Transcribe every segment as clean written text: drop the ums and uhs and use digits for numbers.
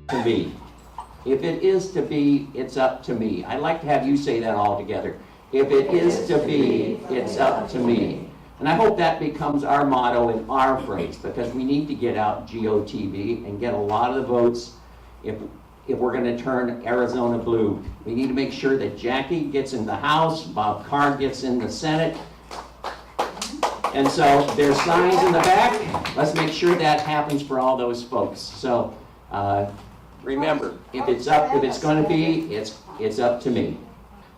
to me. If it is to be, it's up to me. I'd like to have you say that all together. If it is to be, it's up to me. And I hope that becomes our motto and our phrase, because we need to get out GOTV and get a lot of the votes if we're going to turn Arizona blue. We need to make sure that Jackie gets in the House, Bob Carr gets in the Senate. And so there's signs in the back. Let's make sure that happens for all those folks. So remember, if it's going to be, it's up to me.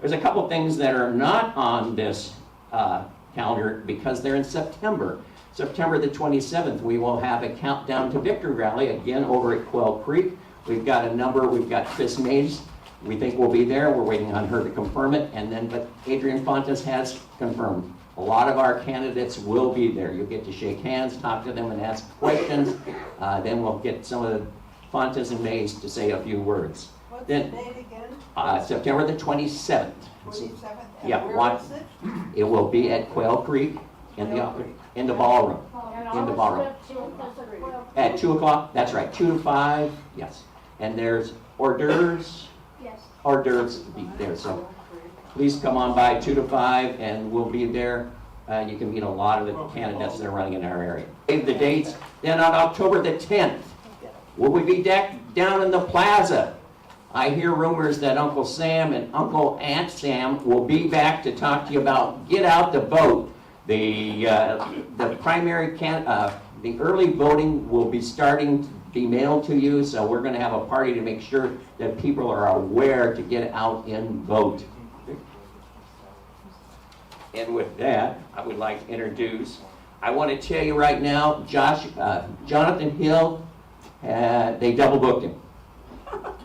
There's a couple things that are not on this calendar because they're in September. September the 27th, we will have a countdown to victory rally again over at Quail Creek. We've got a number. We've got Chris Mays. We think we'll be there. We're waiting on her to confirm it. And then, but Adrian Fontes has confirmed. A lot of our candidates will be there. You'll get to shake hands, talk to them, and ask questions. Then we'll get some of the Fontes and Mays to say a few words. What's the date again? September the 27th. 27th. Yeah, it will be at Quail Creek in the ballroom. In the ballroom. At 2 o'clock, that's right, 2 to 5, yes. And there's hors d'oeuvres. Yes. Hors d'oeuvres to be there, so please come on by 2 to 5 and we'll be there. You can meet a lot of the candidates that are running in our area. Save the dates. Then on October the 10th, will we be down in the plaza? I hear rumors that Uncle Sam and Aunt Sam will be back to talk to you about get out the vote. The primary the early voting will be starting to be mailed to you, so we're going to have a party to make sure that people are aware to get out and vote. And with that, I would like to introduce, I want to tell you right now, Jonathan Hill, they double booked him.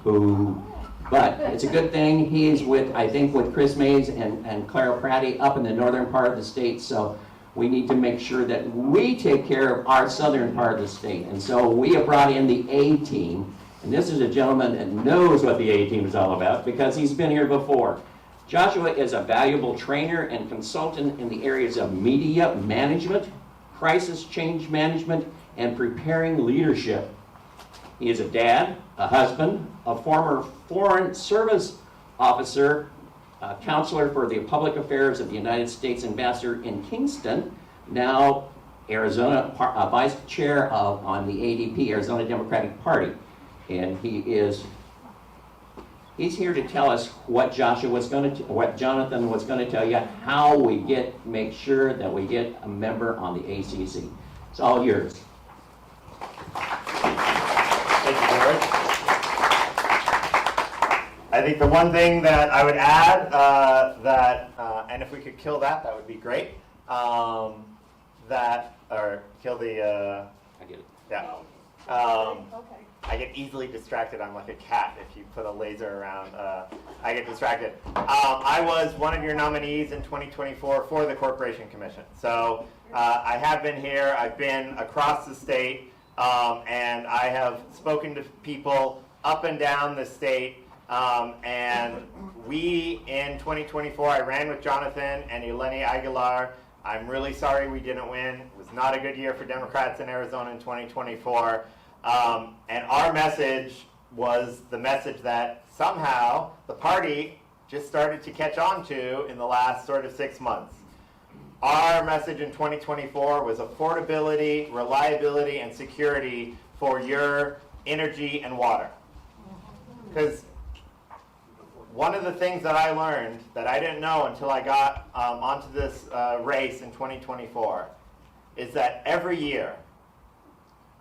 Boo. But it's a good thing. He is with, I think, with Chris Mays and Clara Pratty up in the northern part of the state, so we need to make sure that we take care of our southern part of the state. And so we have brought in the A-team, and this is a gentleman that knows what the A-team is all about because he's been here before. Joshua is a valuable trainer and consultant in the areas of media management, crisis change management, and preparing leadership. He is a dad, a husband, a former Foreign Service officer, counselor for the Public Affairs of the United States Ambassador in Kingston, now Arizona Vice Chair on the ADP, Arizona Democratic Party. And he's here to tell us what Jonathan was going to tell you, how we make sure that we get a member on the ACC. It's all yours. Thank you, George. I think the one thing that I would add, and if we could kill that, that would be great. Or kill the, I get it. yeah. Okay. I get easily distracted. I'm like a cat. If you put a laser around, I get distracted. I was one of your nominees in 2024 for the Corporation Commission. So I have been here. I've been across the state, and I have spoken to people up and down the state. And we, in 2024, I ran with Jonathan and Eleni Aguilar. I'm really sorry we didn't win. It was not a good year for Democrats in Arizona in 2024. And our message was the message that somehow the party just started to catch on to in the last sort of 6 months. Our message in 2024 was affordability, reliability, and security for your energy and water. Because one of the things that I learned that I didn't know until I got onto this race in 2024 is that every year,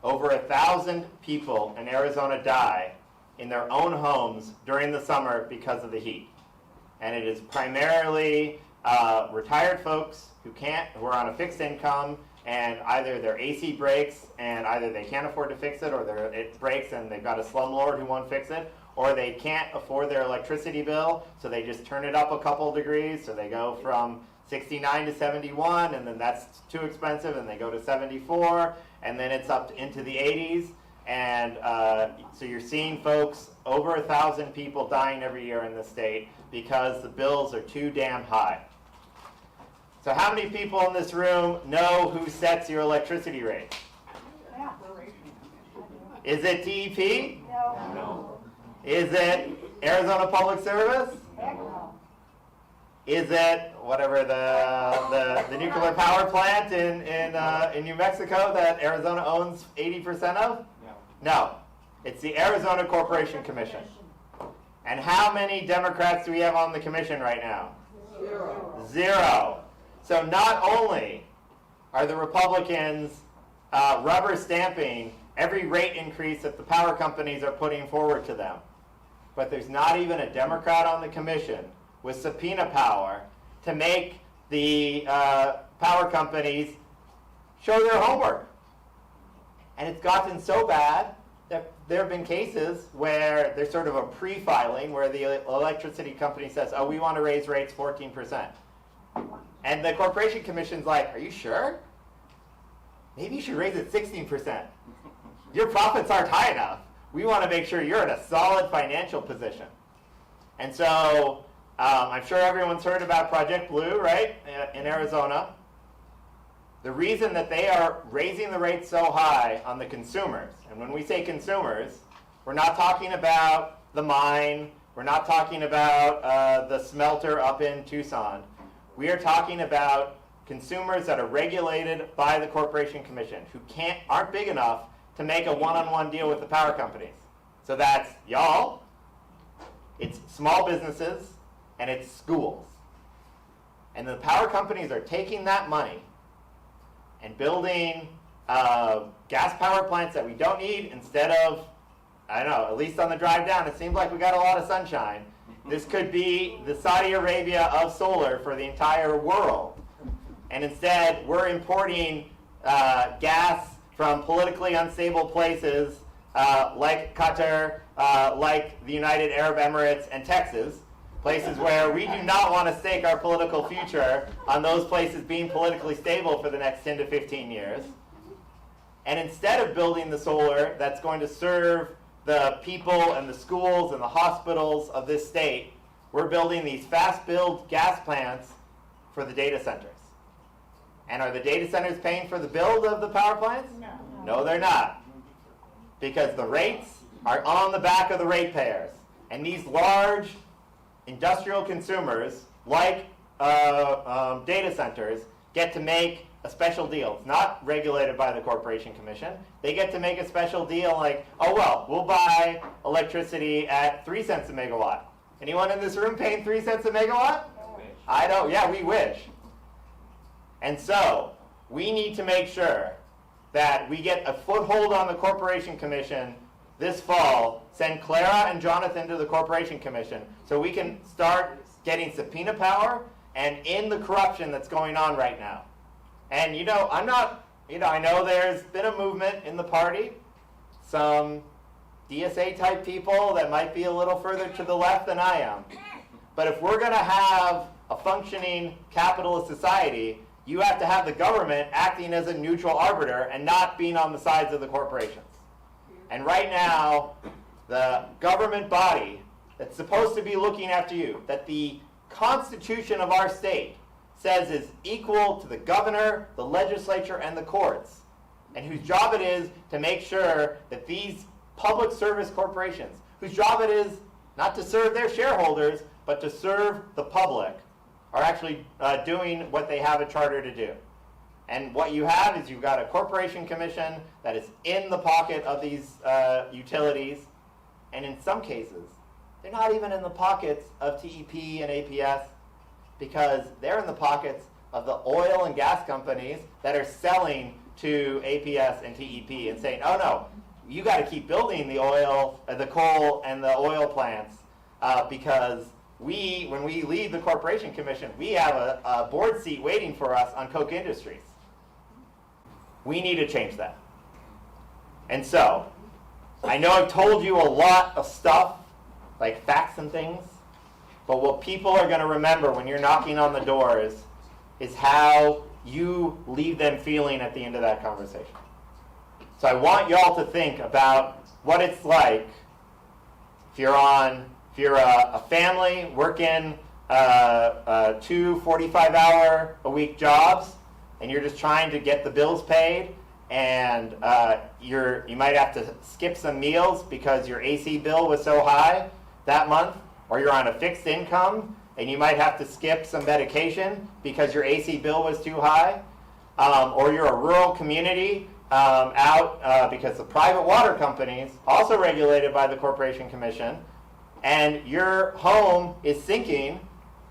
over 1,000 people in Arizona die in their own homes during the summer because of the heat. And it is primarily retired folks who are on a fixed income, and either their AC breaks and either they can't afford to fix it, or it breaks and they've got a slumlord who won't fix it, or they can't afford their electricity bill, so they just turn it up a couple degrees, so they go from 69 to 71, and then that's too expensive, and they go to 74, and then it's up into the 80s, and so you're seeing folks, over 1,000 people dying every year in the state because the bills are too damn high. So how many people in this room know who sets your electricity rate? Yeah. Is it DEP? No. Is it Arizona Public Service? Is it whatever the nuclear power plant in New Mexico that Arizona owns 80% of? No. It's the Arizona Corporation Commission. And how many Democrats do we have on the commission right now? Zero. So not only are the Republicans rubber stamping every rate increase that the power companies are putting forward to them, but there's not even a Democrat on the commission with subpoena power to make the power companies show their homework. And it's gotten so bad that there have been cases where there's sort of a pre-filing where the electricity company says, oh, we want to raise rates 14%. And the Corporation Commission's like, are you sure? Maybe you should raise it 16%. Your profits aren't high enough. We want to make sure you're in a solid financial position. And so I'm sure everyone's heard about Project Blue, right, in Arizona. The reason that they are raising the rates so high on the consumers, and when we say consumers, we're not talking about the mine, we're not talking about the smelter up in Tucson. We are talking about consumers that are regulated by the Corporation Commission who aren't big enough to make a one-on-one deal with the power companies. So that's y'all, it's small businesses, and it's schools. And the power companies are taking that money and building gas power plants that we don't need instead of, I don't know, at least on the drive down, it seems like we got a lot of sunshine. This could be the Saudi Arabia of solar for the entire world. And instead, we're importing gas from politically unstable places like Qatar, like the United Arab Emirates and Texas, places where we do not want to stake our political future on those places being politically stable for the next 10 to 15 years. And instead of building the solar that's going to serve the people and the schools and the hospitals of this state, we're building these fast-build gas plants for the data centers. And are the data centers paying for the build of the power plants? No, they're not. Because the rates are on the back of the ratepayers. And these large industrial consumers, like data centers, get to make a special deal. It's not regulated by the Corporation Commission. They get to make a special deal like, oh, well, we'll buy electricity at 3 cents a megawatt. Anyone in this room paying 3 cents a megawatt? I don't. Yeah, we wish. And so we need to make sure that we get a foothold on the Corporation Commission this fall, send Clara and Jonathan to the Corporation Commission so we can start getting subpoena power and in the corruption that's going on right now. And I know there's been a movement in the party, some DSA type people that might be a little further to the left than I am. But if we're going to have a functioning capitalist society, you have to have the government acting as a neutral arbiter and not being on the sides of the corporations. And right now, the government body that's supposed to be looking after you, that the Constitution of our state says is equal to the governor, the legislature, and the courts, and whose job it is to make sure that these public service corporations, whose job it is not to serve their shareholders, but to serve the public, are actually doing what they have a charter to do. And what you have is you've got a Corporation Commission that is in the pocket of these utilities, and in some cases, they're not even in the pockets of TEP and APS, because they're in the pockets of the oil and gas companies that are selling to APS and TEP and saying, oh no, you got to keep building the oil, the coal and the oil plants because when we leave the Corporation Commission, we have a board seat waiting for us on Koch Industries. We need to change that. And so, I know I've told you a lot of stuff, like facts and things, but what people are going to remember when you're knocking on the doors is how you leave them feeling at the end of that conversation. So I want y'all to think about what it's like if you're a family working 2 45-hour-a-week jobs, and you're just trying to get the bills paid, and you might have to skip some meals because your AC bill was so high that month, or you're on a fixed income and you might have to skip some medication because your AC bill was too high, or you're a rural community because the private water companies, also regulated by the Corporation Commission, and your home is sinking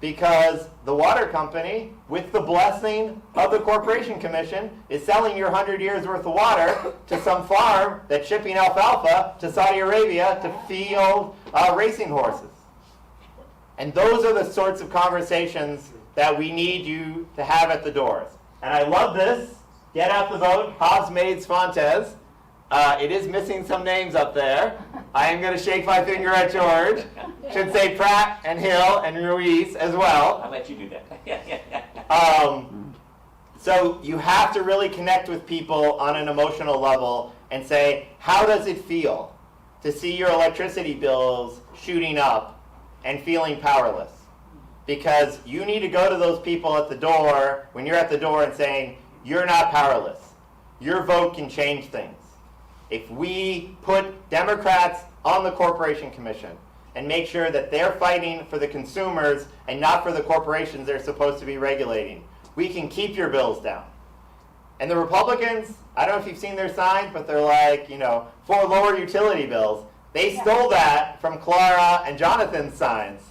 because the water company, with the blessing of the Corporation Commission, is selling your 100 years worth of water to some farm that's shipping alfalfa to Saudi Arabia to field racing horses. And those are the sorts of conversations that we need you to have at the doors. And I love this. Get out the vote. Hobbs Maids Fontes. It is missing some names up there. I am going to shake my finger at George. Should say Pratt and Hill and Ruiz as well. I'll let you do that. So you have to really connect with people on an emotional level and say, how does it feel to see your electricity bills shooting up and feeling powerless? Because you need to go to those people at the door when you're at the door and saying, you're not powerless. Your vote can change things. If we put Democrats on the Corporation Commission and make sure that they're fighting for the consumers and not for the corporations they're supposed to be regulating, we can keep your bills down. And the Republicans, I don't know if you've seen their signs, but they're like, for lower utility bills. They stole that from Clara and Jonathan's signs.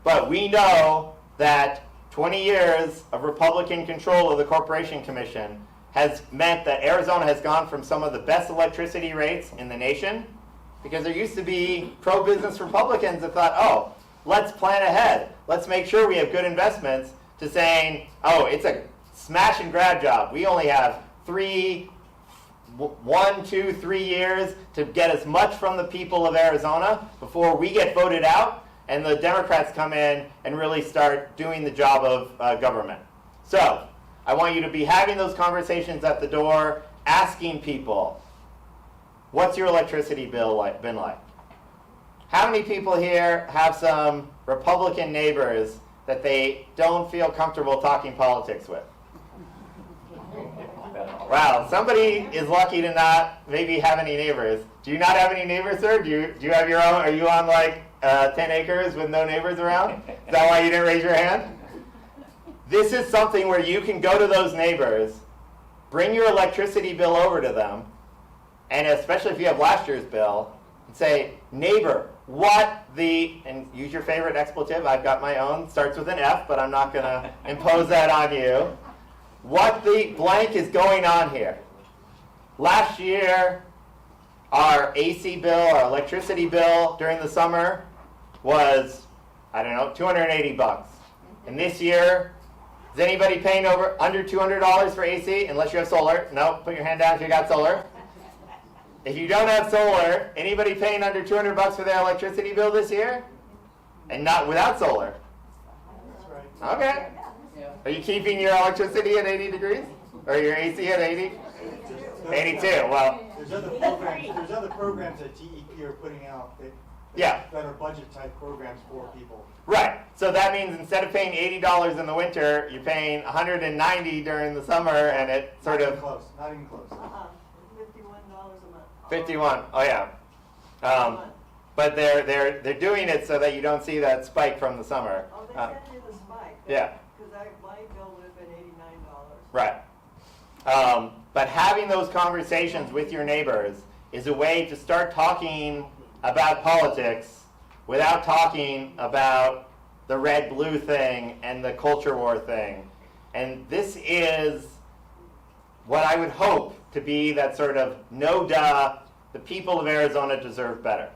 But we know that 20 years of Republican control of the Corporation Commission has meant that Arizona has gone from some of the best electricity rates in the nation, because there used to be pro-business Republicans that thought, oh, let's plan ahead. Let's make sure we have good investments, to saying, oh, it's a smash and grab job. We only have 1, 2, 3 years to get as much from the people of Arizona before we get voted out and the Democrats come in and really start doing the job of government. So I want you to be having those conversations at the door, asking people, what's your electricity bill been like? How many people here have some Republican neighbors that they don't feel comfortable talking politics with? Wow, somebody is lucky to not maybe have any neighbors. Do you not have any neighbors, sir? Do you have your own? Are you on like 10 acres with no neighbors around? Is that why you didn't raise your hand? This is something where you can go to those neighbors, bring your electricity bill over to them, and especially if you have last year's bill, and say, neighbor, and use your favorite expletive, I've got my own, starts with an F, but I'm not going to impose that on you. What the blank is going on here? Last year, our AC bill, our electricity bill during the summer was, I don't know, $280. And this year, is anybody paying under $200 for AC unless you have solar? No, put your hand down if you got solar. If you don't have solar, anybody paying under $200 for their electricity bill this year? And not without solar? That's right. Okay. Are you keeping your electricity at 80 degrees? Or your AC at 80? 82, well. There's other programs that TEP are putting out that are budget type programs for people. Right. So that means instead of paying $80 in the winter, you're paying $190 during the summer, and it sort of... Not even close. $51 a month. 51. Oh yeah. But they're doing it so that you don't see that spike from the summer. Oh, they send you the spike. Yeah. Because my bill would have been $89. Right. But having those conversations with your neighbors is a way to start talking about politics without talking about the red-blue thing and the culture war thing. And this is what I would hope to be that sort of no duh, the people of Arizona deserve better.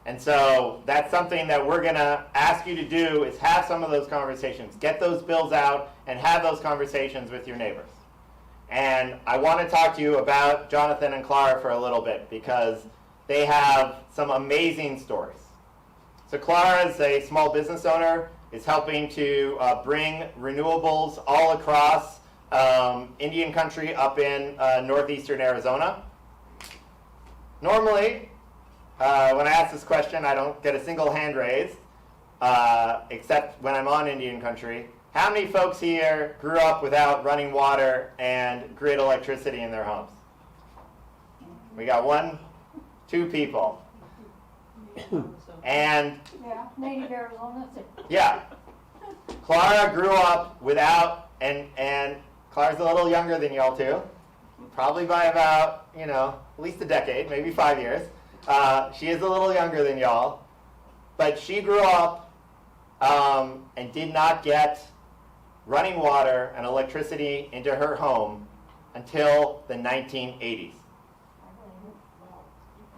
And so that's something that we're going to ask you to do, is have some of those conversations. Get those bills out and have those conversations with your neighbors. And I want to talk to you about Jonathan and Clara for a little bit, because they have some amazing stories. So Clara is a small business owner, is helping to bring renewables all across Indian country up in northeastern Arizona. Normally, when I ask this question, I don't get a single hand raised. except when I'm on Indian country. How many folks here grew up without running water and grid electricity in their homes? We got 1, 2 people. And Yeah, native Arizona. yeah, Clara grew up without, and Clara's a little younger than y'all too, probably by about, at least a decade, maybe 5 years. She is a little younger than y'all, but she grew up and did not get running water and electricity into her home until the 1980s.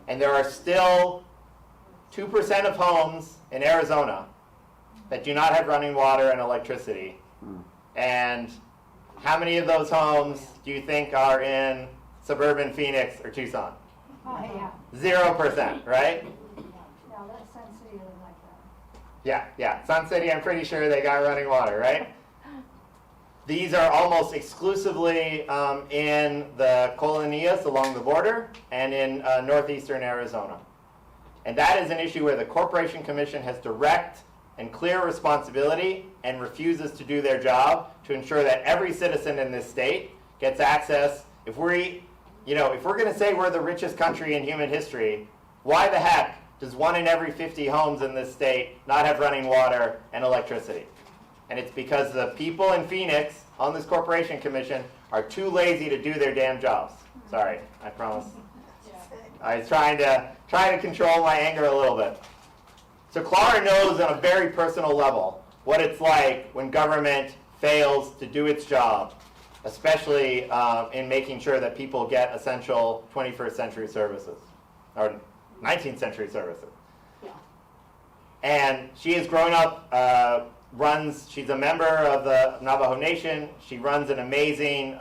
And there are still 2% of homes in Arizona that do not have running water and electricity. And how many of those homes do you think are in suburban Phoenix or Tucson? Oh, yeah. 0%, right? Yeah, that's Sun City was like that. Yeah. Sun City, I'm pretty sure they got running water, right? These are almost exclusively in the colonias along the border and in northeastern Arizona. And that is an issue where the Corporation Commission has direct and clear responsibility and refuses to do their job to ensure that every citizen in this state gets access. If we're going to say we're the richest country in human history, why the heck does 1 in every 50 homes in this state not have running water and electricity? And it's because the people in Phoenix on this Corporation Commission are too lazy to do their damn jobs. Sorry, I promise. I was trying to control my anger a little bit. So Clara knows on a very personal level what it's like when government fails to do its job, especially in making sure that people get essential 21st century services, or 19th century services. And she has grown up, she's a member of the Navajo Nation. She runs an amazing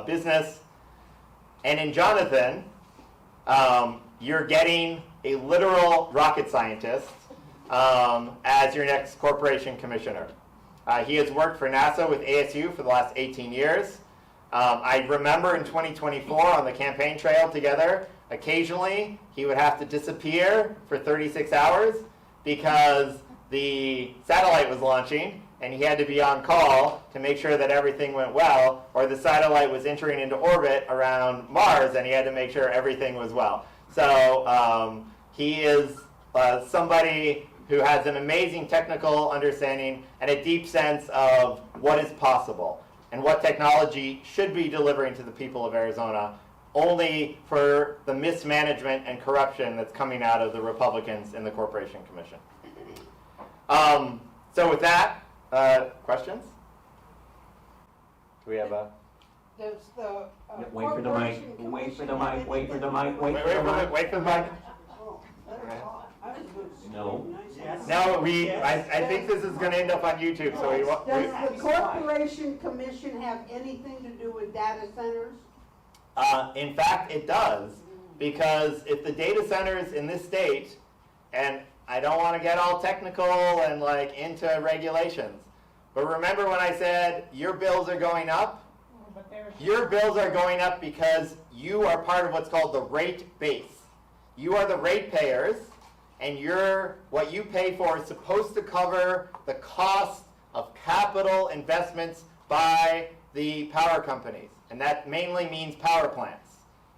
business. And in Jonathan, you're getting a literal rocket scientist as your next corporation commissioner. He has worked for NASA with ASU for the last 18 years. I remember in 2024 on the campaign trail together, occasionally he would have to disappear for 36 hours because the satellite was launching and he had to be on call to make sure that everything went well, or the satellite was entering into orbit around Mars and he had to make sure everything was well. So he is somebody who has an amazing technical understanding and a deep sense of what is possible and what technology should be delivering to the people of Arizona, only for the mismanagement and corruption that's coming out of the Republicans in the Corporation Commission. So with that, questions? Do we have a... Does the Wait for the mic, Corporation wait for the Commission mic, wait for the mic, Wait for the mic. Oh, that's all. I was gonna say No. nice. Yes. No, I think this is going to end up on YouTube, so we want... Does the Corporation Commission have anything to do with data centers? In fact, it does, because if the data centers in this state, and I don't want to get all technical and into regulations, but remember when I said your bills are going up? Your bills are going up because you are part of what's called the rate base. You are the rate payers, and what you pay for is supposed to cover the cost of capital investments by the power companies. And that mainly means power plants.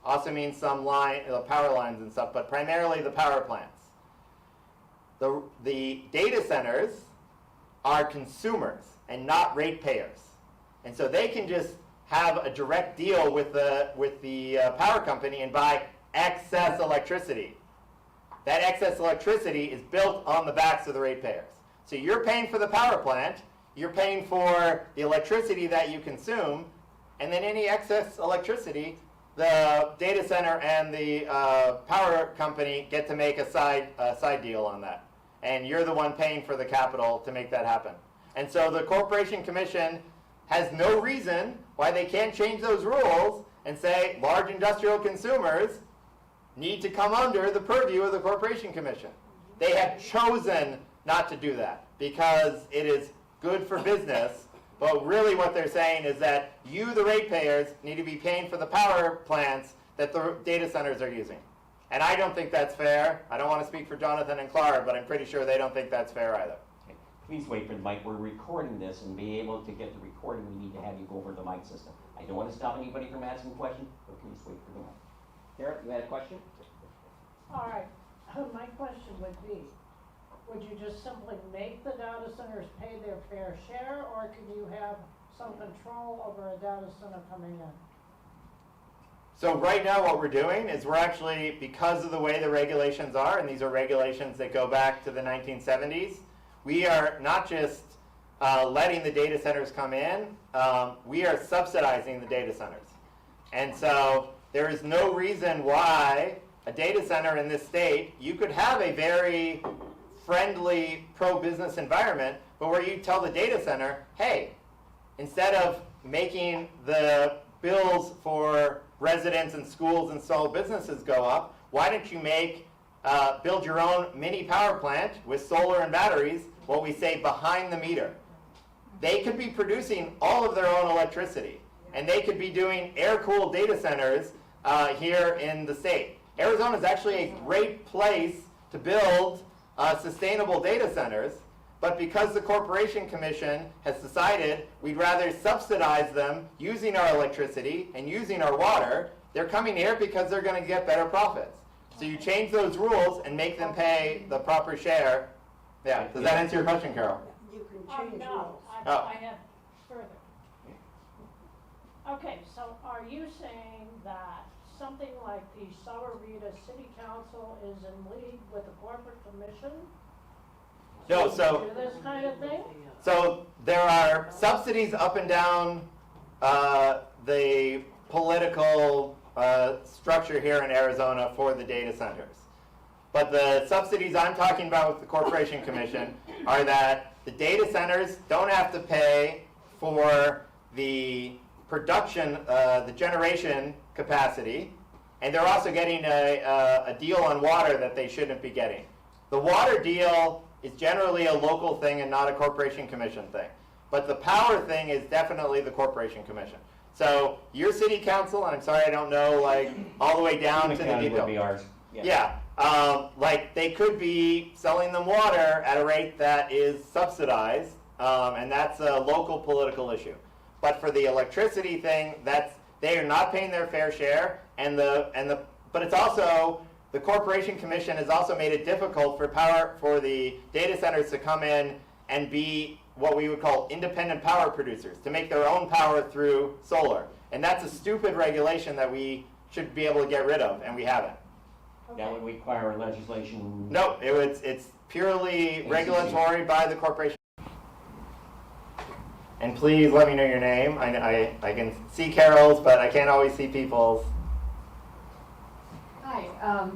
Also means some power lines and stuff, but primarily the power plants. The data centers are consumers and not ratepayers. And so they can just have a direct deal with the power company and buy excess electricity. That excess electricity is built on the backs of the ratepayers. So you're paying for the power plant, you're paying for the electricity that you consume, and then any excess electricity, the data center and the power company get to make a side deal on that. And you're the one paying for the capital to make that happen. And so the Corporation Commission has no reason why they can't change those rules and say large industrial consumers need to come under the purview of the Corporation Commission. They have chosen not to do that because it is good for business, but really what they're saying is that you, the ratepayers, need to be paying for the power plants that the data centers are using. And I don't think that's fair. I don't want to speak for Jonathan and Clara, but I'm pretty sure they don't think that's fair either. Okay. Please wait for the mic. We're recording this, and be able to get the recording, we need to have you go over the mic system. I don't want to stop anybody from asking a question, but please wait for the mic. Garrett, you had a question? All right, my question would be, would you just simply make the data centers pay their fair share, or can you have some control over a data center coming in? So right now what we're doing is we're actually, because of the way the regulations are, and these are regulations that go back to the 1970s, we are not just letting the data centers come in, we are subsidizing the data centers. And so there is no reason why a data center in this state, you could have a very friendly pro-business environment, but where you tell the data center, hey, instead of making the bills for residents and schools and small businesses go up, why don't you build your own mini power plant with solar and batteries, what we say behind the meter. They could be producing all of their own electricity, and they could be doing air-cooled data centers here in the state. Arizona is actually a great place to build sustainable data centers, but because the Corporation Commission has decided we'd rather subsidize them using our electricity and using our water, they're coming here because they're going to get better profits. So you change those rules and make them pay the proper share. Yeah, does that answer your question, Carol? You can change No, rules. I have further. Okay, so are you saying that something like the Sahuarita City Council is in league with the Corporate Commission? No, to so do this kind of thing? So there are subsidies up and down the political structure here in Arizona for the data centers. But the subsidies I'm talking about with the Corporation Commission are that the data centers don't have to pay for the production, the generation capacity, and they're also getting a deal on water that they shouldn't be getting. The water deal is generally a local thing and not a Corporation Commission thing. But the power thing is definitely the Corporation Commission. So your city council, and I'm sorry I don't know like all the way down to the County detail. would be ours. Yeah, like they could be selling them water at a rate that is subsidized, and that's a local political issue. But for the electricity thing, they are not paying their fair share, but it's also, the Corporation Commission has also made it difficult for the data centers to come in and be what we would call independent power producers, to make their own power through solar. And that's a stupid regulation that we should be able to get rid of, and we haven't. That would require legislation. No, it's purely regulatory by the corporation. And please let me know your name. I can see Carol's, but I can't always see people's. Hi,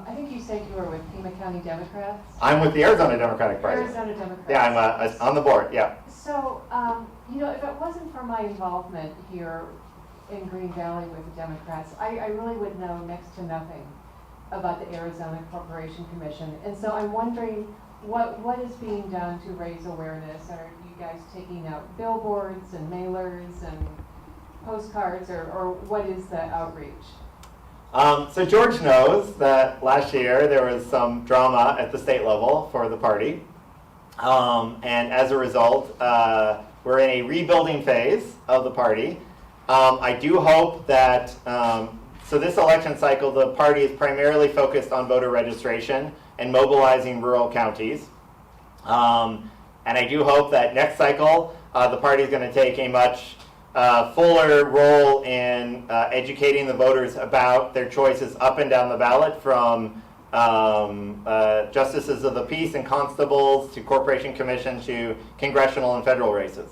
I think you said you were with Pima County Democrats? I'm with the Arizona Democratic Party. Arizona Democrats. Yeah, I'm on the board, yeah. So, if it wasn't for my involvement here in Green Valley with the Democrats, I really would know next to nothing about the Arizona Corporation Commission. And so I'm wondering what is being done to raise awareness? Are you guys taking out billboards and mailers and postcards, or what is the outreach? So George knows that last year there was some drama at the state level for the party. And as a result, we're in a rebuilding phase of the party. I do hope that, so this election cycle, the party is primarily focused on voter registration and mobilizing rural counties. And I do hope that next cycle, the party is going to take a much fuller role in educating the voters about their choices up and down the ballot, from justices of the peace and constables to Corporation Commission to congressional and federal races.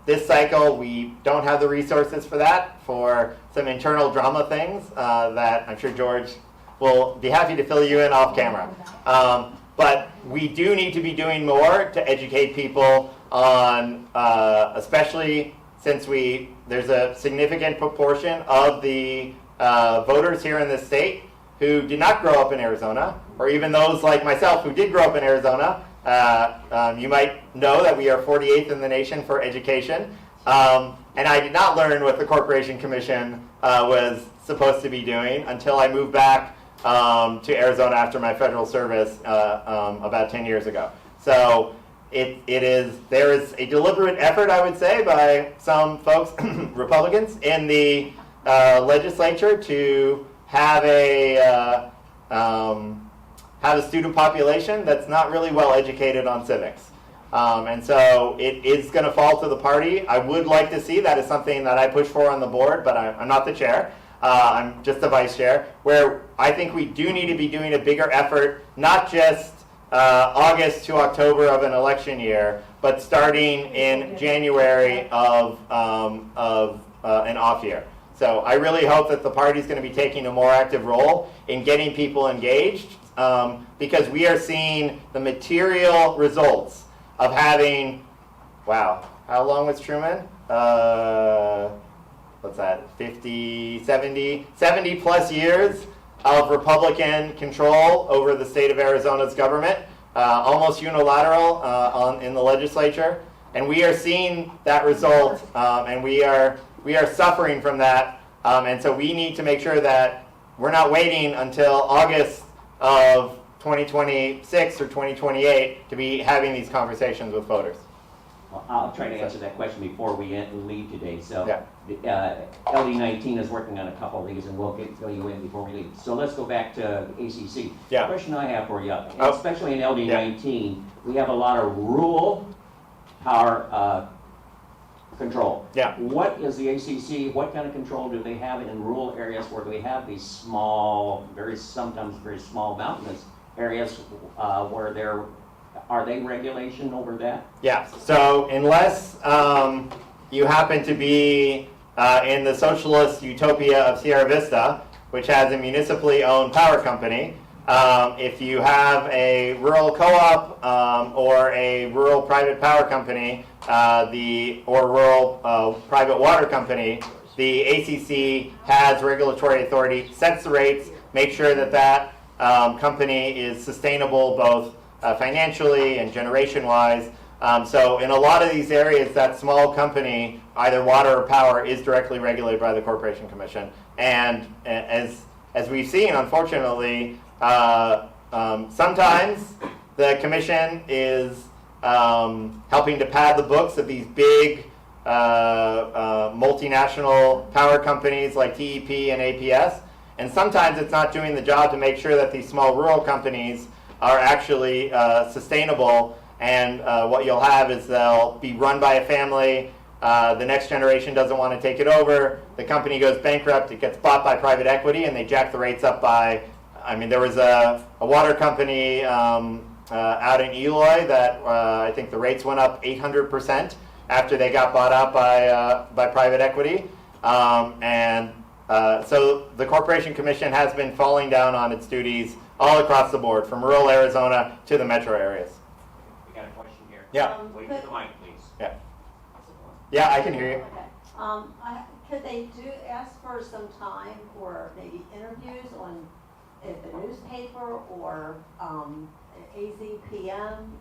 This cycle, we don't have the resources for that, for some internal drama things that I'm sure George will be happy to fill you in off camera. But we do need to be doing more to educate people on, especially since there's a significant proportion of the voters here in this state who did not grow up in Arizona, or even those like myself who did grow up in Arizona. You might know that we are 48th in the nation for education. And I did not learn what the Corporation Commission was supposed to be doing until I moved back to Arizona after my federal service about 10 years ago. So there is a deliberate effort, I would say, by some folks, Republicans, in the legislature to have a student population that's not really well educated on civics. And so it is going to fall to the party. I would like to see, that is something that I push for on the board, but I'm not the chair. I'm just the vice chair, where I think we do need to be doing a bigger effort, not just August to October of an election year, but starting in January of an off year. So I really hope that the party is going to be taking a more active role in getting people engaged, because we are seeing the material results of having, wow, how long was Truman? What's that, 50, 70 plus years of Republican control over the state of Arizona's government, almost unilateral in the legislature. And we are seeing that result, and we are suffering from that. And so we need to make sure that we're not waiting until August of 2026 or 2028 to be having these conversations with voters. Well, I'll try to answer that question before we leave today. So Yeah. LD19 is working on a couple of these, and we'll fill you in before we leave. So let's go back to ACC. Yeah. The question I have for you, Oh. especially in LD19, we have a lot of rural power control. Yeah. What is the ACC, what kind of control do they have in rural areas where they have these small, sometimes very small mountainous areas where are they regulation over that? Yeah, so unless you happen to be in the socialist utopia of Sierra Vista, which has a municipally owned power company, if you have a rural co-op or a rural private power company or rural private water company, the ACC has regulatory authority, sets the rates, make sure that company is sustainable both financially and generation-wise. So in a lot of these areas, that small company, either water or power, is directly regulated by the Corporation Commission. And as we've seen, unfortunately, sometimes the commission is helping to pad the books of these big multinational power companies like TEP and APS. And sometimes it's not doing the job to make sure that these small rural companies are actually sustainable. And what you'll have is they'll be run by a family. The next generation doesn't want to take it over. The company goes bankrupt. It gets bought by private equity, and they jack the rates up by, there was a water company out in Eloy that I think the rates went up 800% after they got bought out by private equity. So the Corporation Commission has been falling down on its duties all across the board, from rural Arizona to the metro areas. We got a question here. Yeah. Wait for the mic, please. Yeah. Yeah, I can hear you. Okay. Could they ask for some time for maybe interviews on the newspaper or AZPM,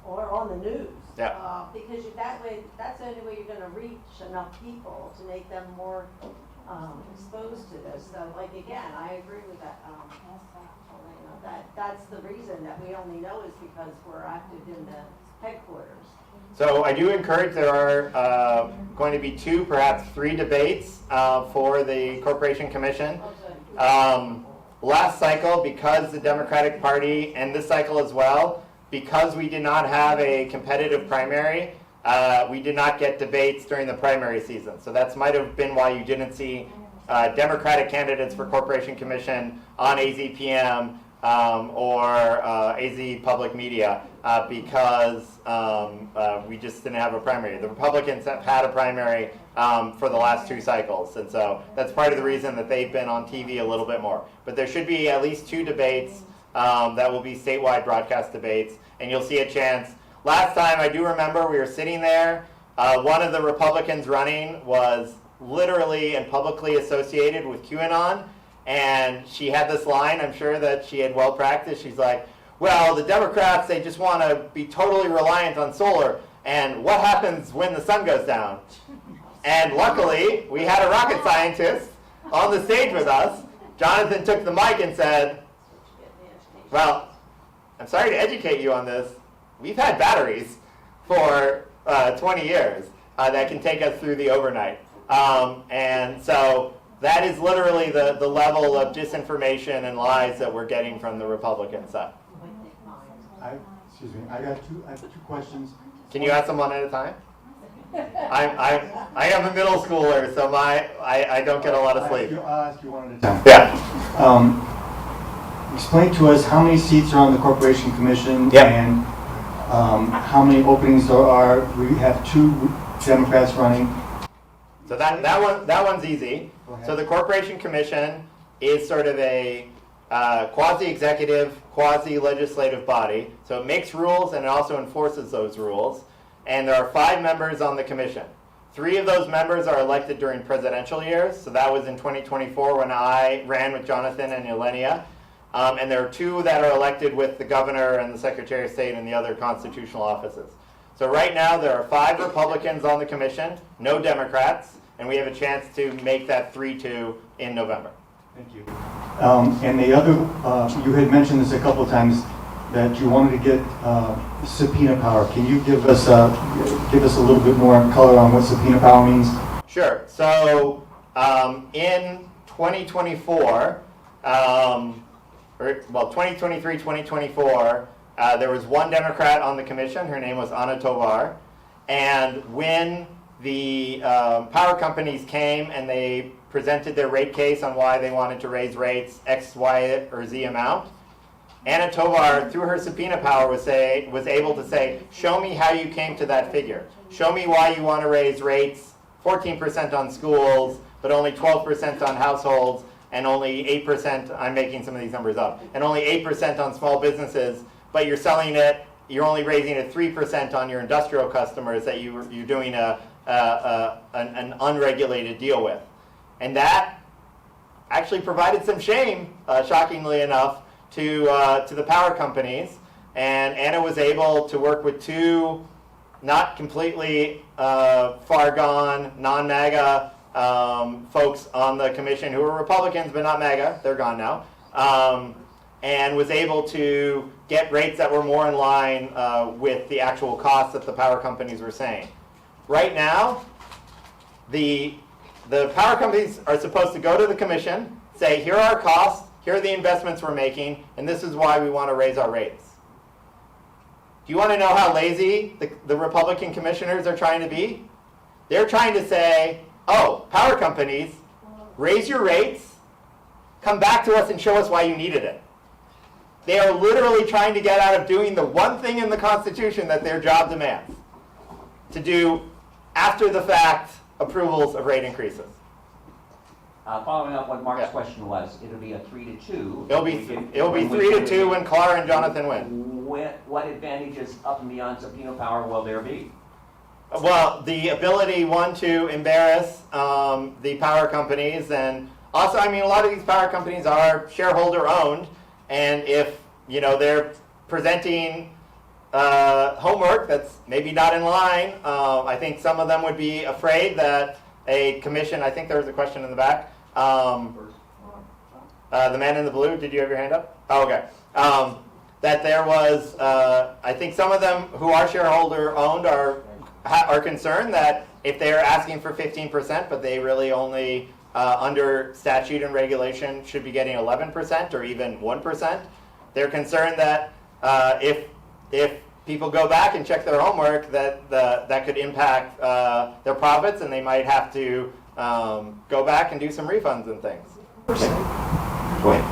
or on the news? Yeah. Because that way, that's the only way you're gonna reach enough people to make them more exposed to this. So like, again, I agree with that. That's the reason that we only know is because we're active in the headquarters. So I do encourage, there are going to be 2, perhaps 3 debates for the Corporation Commission. Last cycle, because the Democratic Party, and this cycle as well, because we did not have a competitive primary, we did not get debates during the primary season. So that might have been why you didn't see Democratic candidates for Corporation Commission on AZPM or AZ Public Media, because we just didn't have a primary. The Republicans have had a primary for the last 2 cycles, and so that's part of the reason that they've been on TV a little bit more. But there should be at least 2 debates that will be statewide broadcast debates, and you'll see a chance. Last time, I do remember we were sitting there. One of the Republicans running was literally and publicly associated with QAnon, and she had this line, I'm sure that she had well practiced. She's like, well, the Democrats, they just want to be totally reliant on solar, and what happens when the sun goes down? And luckily, we had a rocket scientist on the stage with us, Jonathan took the mic and said, well, I'm sorry to educate you on this. We've had batteries for 20 years that can take us through the overnight. And so that is literally the level of disinformation and lies that we're getting from the Republican side. Excuse me, I have two questions. Can you ask them one at a time? I am a middle schooler, so I don't get a lot of sleep. I'll ask you one at a time. Yeah. Explain to us how many seats are on the Corporation Commission Yep. and how many openings there are. We have 2 Democrats running. So that one's easy. Go ahead. So the Corporation Commission is sort of a quasi-executive, quasi-legislative body. So it makes rules and it also enforces those rules. And there are 5 members on the commission. 3 of those members are elected during presidential years. So that was in 2024 when I ran with Jonathan and Yelenia. And there are 2 that are elected with the governor and the secretary of state and the other constitutional offices. So right now there are 5 Republicans on the commission, no Democrats, and we have a chance to make that 3-2 in November. Thank you. And the other, you had mentioned this a couple times, that you wanted to get subpoena power. Can you give us a little bit more color on what subpoena power means? Sure. So in 2024, 2023, 2024, there was 1 Democrat on the commission. Her name was Ana Tovar. And when the power companies came and they presented their rate case on why they wanted to raise rates X, Y, or Z amount, Ana Tovar, through her subpoena power, was able to say, show me how you came to that figure. Show me why you want to raise rates 14% on schools, but only 12% on households, and only 8%, I'm making some of these numbers up, and only 8% on small businesses, but you're selling it, you're only raising it 3% on your industrial customers that you're doing an unregulated deal with. And that actually provided some shame, shockingly enough, to the power companies. And Anna was able to work with 2 not completely far gone, non-MAGA folks on the commission who were Republicans but not MAGA, they're gone now, and was able to get rates that were more in line with the actual costs that the power companies were saying. Right now, the power companies are supposed to go to the commission, say, here are our costs, here are the investments we're making, and this is why we want to raise our rates. Do you want to know how lazy the Republican commissioners are trying to be? They're trying to say, oh, power companies, raise your rates, come back to us and show us why you needed it. They are literally trying to get out of doing the one thing in the Constitution that their job demands, to do after-the-fact approvals of rate increases. Following up what Mark's Yeah. question was, it'll be a 3-2. It'll be 3-2 when Clara and Jonathan win. What advantages up and beyond subpoena power will there be? Well, the ability, one, to embarrass the power companies, and also, I mean, a lot of these power companies are shareholder-owned, and if they're presenting homework that's maybe not in line, I think some of them would be afraid that a commission. I think there was a question in the back. The man in the blue, did you have your hand up? Oh, okay. That there was, I think some of them who are shareholder-owned are concerned that if they're asking for 15%, but they really only, under statute and regulation, should be getting 11% or even 1%, they're concerned that if people go back and check their homework, that could impact their profits, and they might have to go back and do some refunds and things. Go ahead.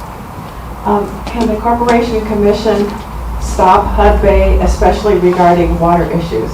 Can the Corporation Commission stop HUD Bay, especially regarding water issues?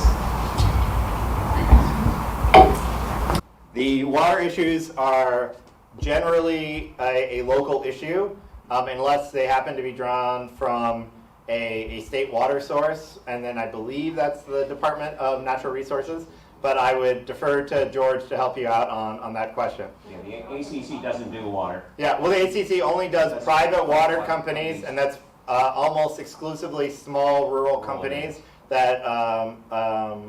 The water issues are generally a local issue, unless they happen to be drawn from a state water source, and then I believe that's the Department of Natural Resources. But I would defer to George to help you out on that question. Yeah, the ACC doesn't do water. Yeah, well, the ACC only does private water companies, and that's almost exclusively small rural companies that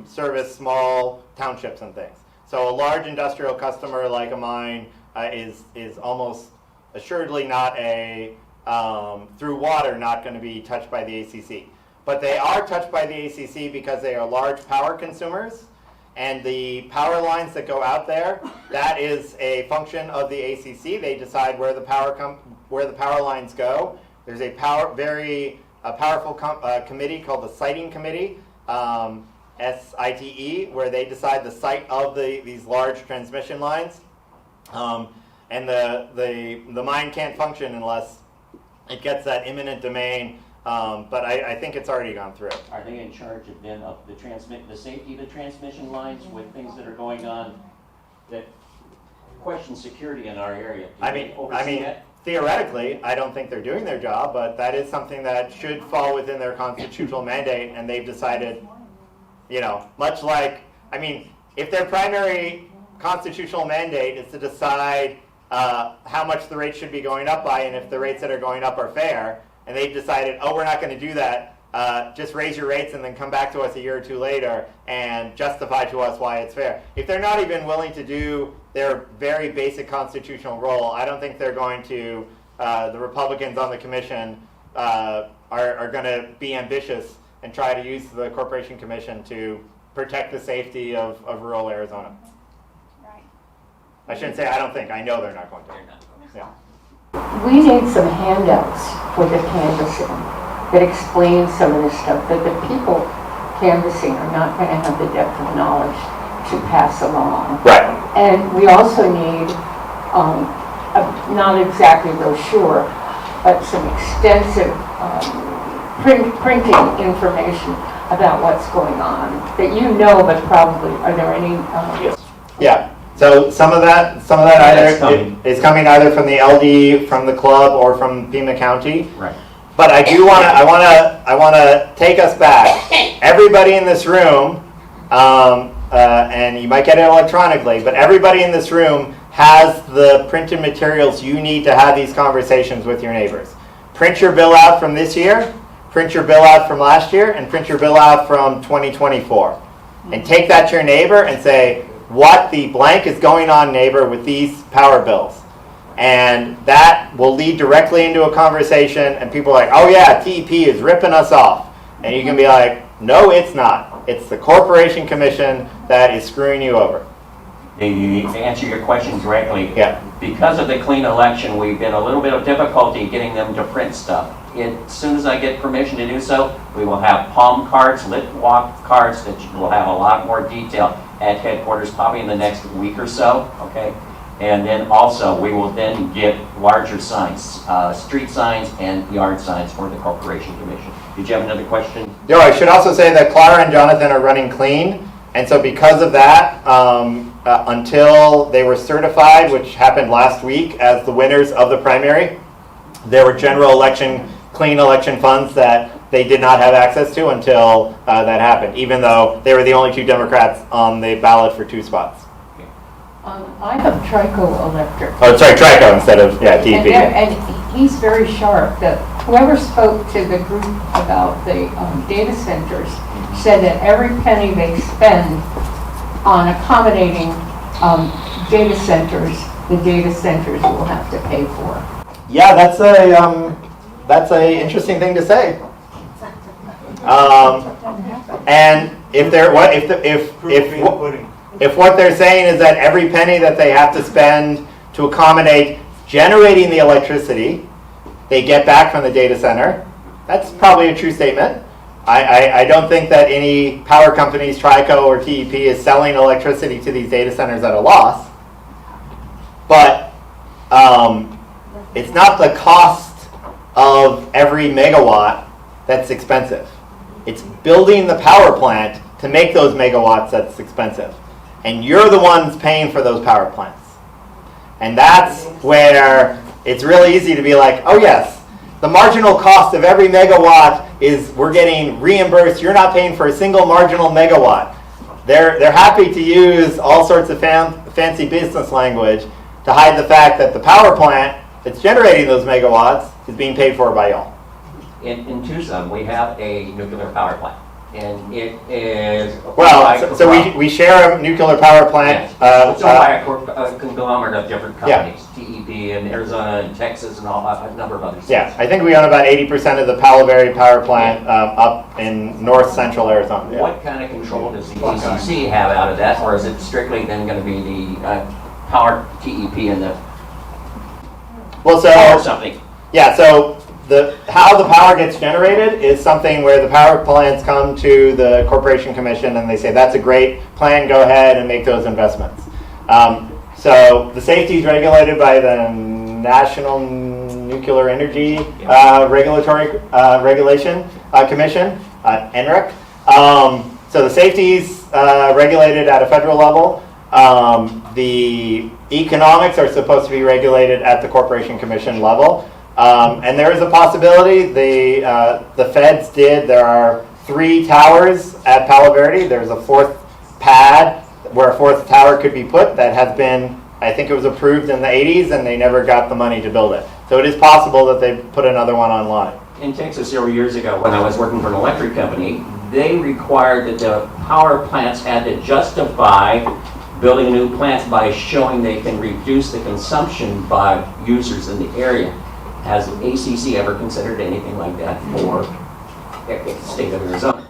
service small townships and things. So a large industrial customer like a mine is almost assuredly not through water, not going to be touched by the ACC. But they are touched by the ACC because they are large power consumers, and the power lines that go out there, that is a function of the ACC. They decide where the power lines go. There's a powerful committee called the Siting Committee, SITE, where they decide the site of these large transmission lines. And the mine can't function unless it gets that eminent domain. But I think it's already gone through. Are they in charge of then of the safety of the transmission lines with things that are going on that question security in our area? Do they oversee that? Theoretically, I don't think they're doing their job, but that is something that should fall within their constitutional mandate, and they've decided, much like, if their primary constitutional mandate is to decide how much the rates should be going up by, and if the rates that are going up are fair, and they've decided, we're not going to do that, just raise your rates and then come back to us a year or two later and justify to us why it's fair. If they're not even willing to do their very basic constitutional role, I don't think they're going to, the Republicans on the commission are going to be ambitious and try to use the Corporation Commission to protect the safety of rural Arizona. Right. I shouldn't say I don't think, I know they're not going to. Yeah. We need some handouts for the canvassing that explain some of this stuff, that the people canvassing are not going to have the depth of knowledge to pass along. Right. And we also need, not exactly brochure, but some extensive printing information about what's going on that but probably, are there any? Yes. Yeah. So some of that either is coming either from the LD, from the club, or from Pima County. Right. But I want to take us back. Everybody in this room, and you might get it electronically, but everybody in this room has the printed materials you need to have these conversations with your neighbors. Print your bill out from this year, print your bill out from last year, and print your bill out from 2024. And take that to your neighbor and say, what the blank is going on, neighbor, with these power bills. And that will lead directly into a conversation, and people are like, oh yeah, TEP is ripping us off. And you can be like, no, it's not. It's the Corporation Commission that is screwing you over. To answer your question directly, Yeah. because of the clean election, we've been a little bit of difficulty getting them to print stuff. As soon as I get permission to do so, we will have palm cards, lit walk cards that will have a lot more detail at headquarters, probably in the next week or so, okay? And then also, we will then get larger signs, street signs and yard signs for the Corporation Commission. Did you have another question? No, I should also say that Clara and Jonathan are running clean, and so because of that, until they were certified, which happened last week as the winners of the primary, there were general election, clean election funds that they did not have access to until that happened, even though they were the only two Democrats on the ballot for 2 spots. I have Trico Electric. Oh, sorry, Trico instead of, TEP. And he's very sharp. Whoever spoke to the group about the data centers said that every penny they spend on accommodating data centers, the data centers will have to pay for. Yeah, that's a interesting thing to say. And if what they're saying is that every penny that they have to spend to accommodate generating the electricity they get back from the data center, that's probably a true statement. I don't think that any power companies, Trico or TEP, is selling electricity to these data centers at a loss. But it's not the cost of every megawatt that's expensive. It's building the power plant to make those megawatts that's expensive. And you're the ones paying for those power plants. And that's where it's really easy to be like, oh yes, the marginal cost of every megawatt is we're getting reimbursed. You're not paying for a single marginal megawatt. They're happy to use all sorts of fancy business language to hide the fact that the power plant that's generating those megawatts is being paid for by y'all. In Tucson, we have a nuclear power plant. And it is. Well, so we share a nuclear power plant. It's owned by a conglomerate of different companies, TEP in Arizona and Texas and a number of other states. Yeah, I think we own about 80% of the Palo Verde power plant up in north central Arizona. Yeah. What kind of control does the ACC have out of that, or is it strictly then going to be the power TEP and the Well, so or something? yeah, so how the power gets generated is something where the power plants come to the Corporation Commission and they say, that's a great plan, go ahead and make those investments. So the safety is regulated by the National Nuclear Energy Regulatory Regulation Commission, NREC. So the safety's regulated at a federal level. The economics are supposed to be regulated at the Corporation Commission level. And there is a possibility, the feds there are 3 towers at Palo Verde. There's a 4th pad where a 4th tower could be put that has been, I think it was approved in the 80s and they never got the money to build it. So it is possible that they put another one online. In Texas several years ago, when I was working for an electric company, they required that the power plants had to justify building new plants by showing they can reduce the consumption by users in the area. Has the ACC ever considered anything like that for the state of Arizona?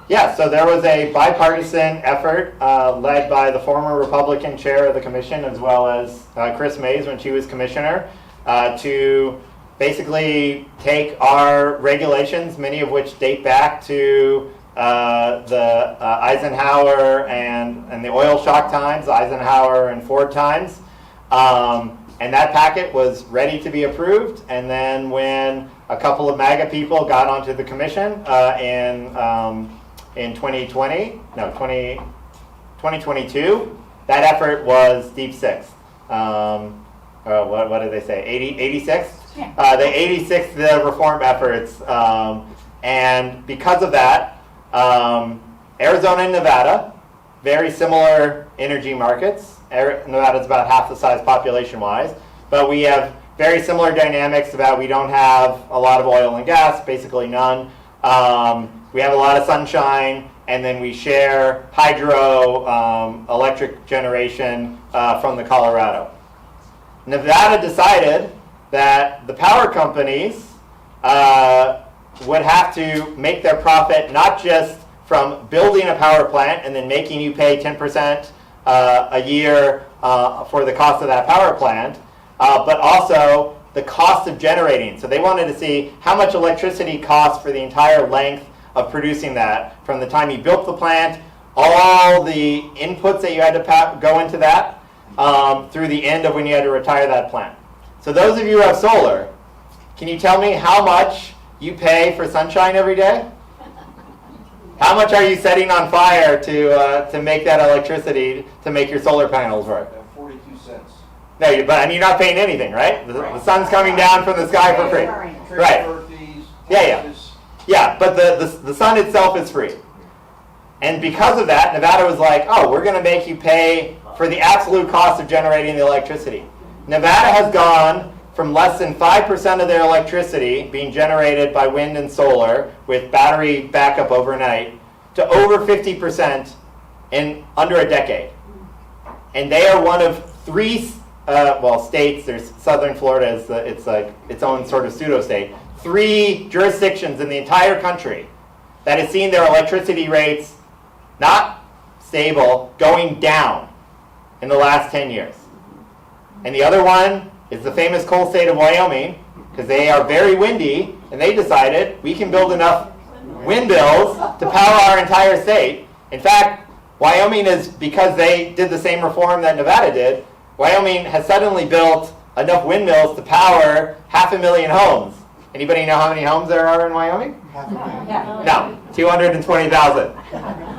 Yeah, so there was a bipartisan effort led by the former Republican chair of the commission as well as Chris Mays when she was commissioner to basically take our regulations, many of which date back to the Eisenhower and the oil shock times, Eisenhower and Ford times. And that packet was ready to be approved. And then when a couple of MAGA people got onto the commission in 2022, that effort was deep sixth. What did they say? 86? Yeah. They 86 the reform efforts. And because of that, Arizona and Nevada, very similar energy markets. Nevada's about half the size population-wise, but we have very similar dynamics about we don't have a lot of oil and gas, basically none. We have a lot of sunshine, and then we share hydro electric generation from the Colorado. Nevada decided that the power companies would have to make their profit not just from building a power plant and then making you pay 10% a year for the cost of that power plant, but also the cost of generating. So they wanted to see how much electricity costs for the entire length of producing that, from the time you built the plant, all the inputs that you had to go into that, through the end of when you had to retire that plant. So those of you who have solar, can you tell me how much you pay for sunshine every day? How much are you setting on fire to make that electricity to make your solar panels work? 42 cents. No, but you're not paying anything, right? The sun's coming down from the sky for free. Right. Yeah, but the sun itself is free. And because of that, Nevada was like, oh, we're going to make you pay for the absolute cost of generating the electricity. Nevada has gone from less than 5% of their electricity being generated by wind and solar with battery backup overnight to over 50% in under a decade. And they are one of 3 states. There's Southern Florida, it's like its own sort of pseudo-state. 3 jurisdictions in the entire country that has seen their electricity rates not stable, going down in the last 10 years. And the other one is the famous coal state of Wyoming, because they are very windy, and they decided we can build enough windmills to power our entire state. In fact, Wyoming is, because they did the same reform that Nevada did, Wyoming has suddenly built enough windmills to power 500,000 homes. Anybody know how many homes there are in Wyoming? No, 220,000.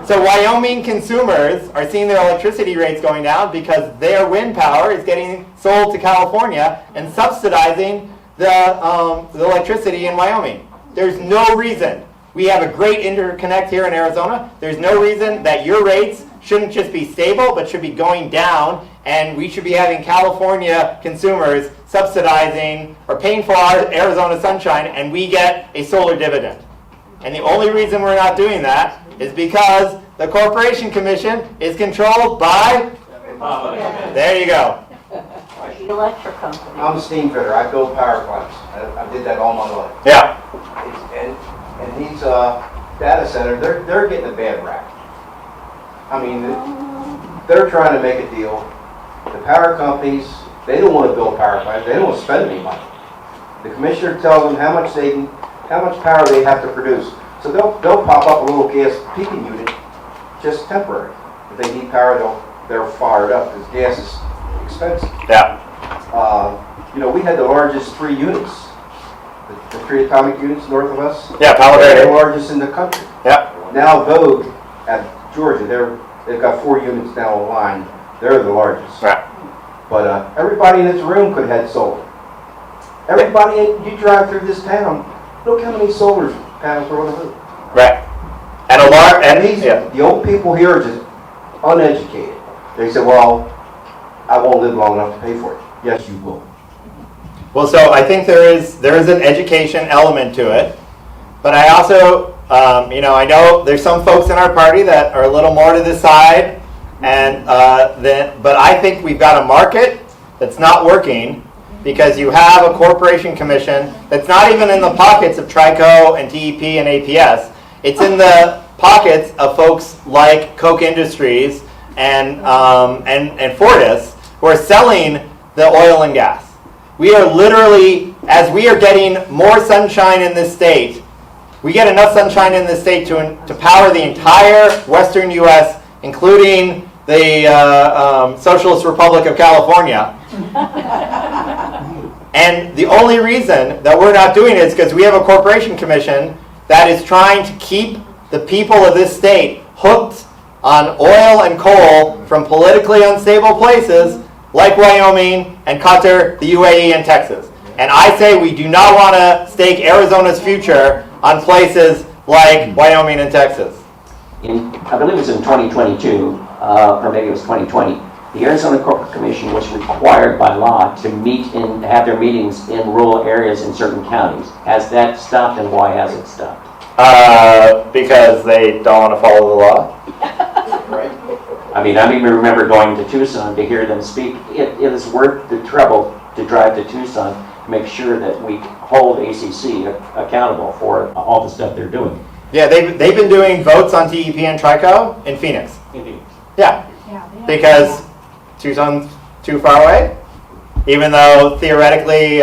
So Wyoming consumers are seeing their electricity rates going down because their wind power is getting sold to California and subsidizing the electricity in Wyoming. There's no reason. We have a great interconnect here in Arizona. There's no reason that your rates shouldn't just be stable, but should be going down, and we should be having California consumers subsidizing or paying for our Arizona sunshine, and we get a solar dividend. And the only reason we're not doing that is because the Corporation Commission is controlled by, there you go. The electric company. I'm a steam fitter. I build power plants. I did that all my life. Yeah. And these data centers, they're getting a bad rap. I mean, they're trying to make a deal. The power companies, they don't want to build power plants. They don't want to spend any money. The commissioner tells them how much power they have to produce. So they'll pop up a little gas peaking unit, just temporary. If they need power, they're fired up because gas is expensive. Yeah. You know, we had the largest 3 units, the 3 atomic units north of us. Yeah, Palo They're the Verde. largest in the country. Yeah. Now Vogue at Georgia, they've got 4 units now online. They're the largest. Right. But everybody in this room could have had solar. Everybody, you drive through this town, look how many solar panels are on the roof. Right. And a large, And and yeah. the old people here are just uneducated. They say, well, I won't live long enough to pay for it. Yes, you will. Well, so I think there is an education element to it, but I also, you know, I know there's some folks in our party that are a little more to the side, and but I think we've got a market that's not working because you have a corporation commission that's not even in the pockets of Trico and TEP and APS. It's in the pockets of folks like Koch Industries and Fortis who are selling the oil and gas. We are literally, as we are getting more sunshine in this state, we get enough sunshine in this state to power the entire western U.S., including the Socialist Republic of California. And the only reason that we're not doing it is because we have a corporation commission that is trying to keep the people of this state hooked on oil and coal from politically unstable places like Wyoming and Qatar, the UAE, and Texas. And I say we do not want to stake Arizona's future on places like Wyoming and Texas. I believe it was in 2022, or maybe it was 2020, the Arizona Corporate Commission was required by law to meet and have their meetings in rural areas in certain counties. Has that stopped, and why has it stopped? Because they don't want to follow the law. I mean, I even remember going to Tucson to hear them speak. It is worth the trouble to drive to Tucson to make sure that we hold ACC accountable for all the stuff they're doing. Yeah, they've been doing votes on TEP and Trico in Phoenix. Yeah, because Tucson's too far away, even though theoretically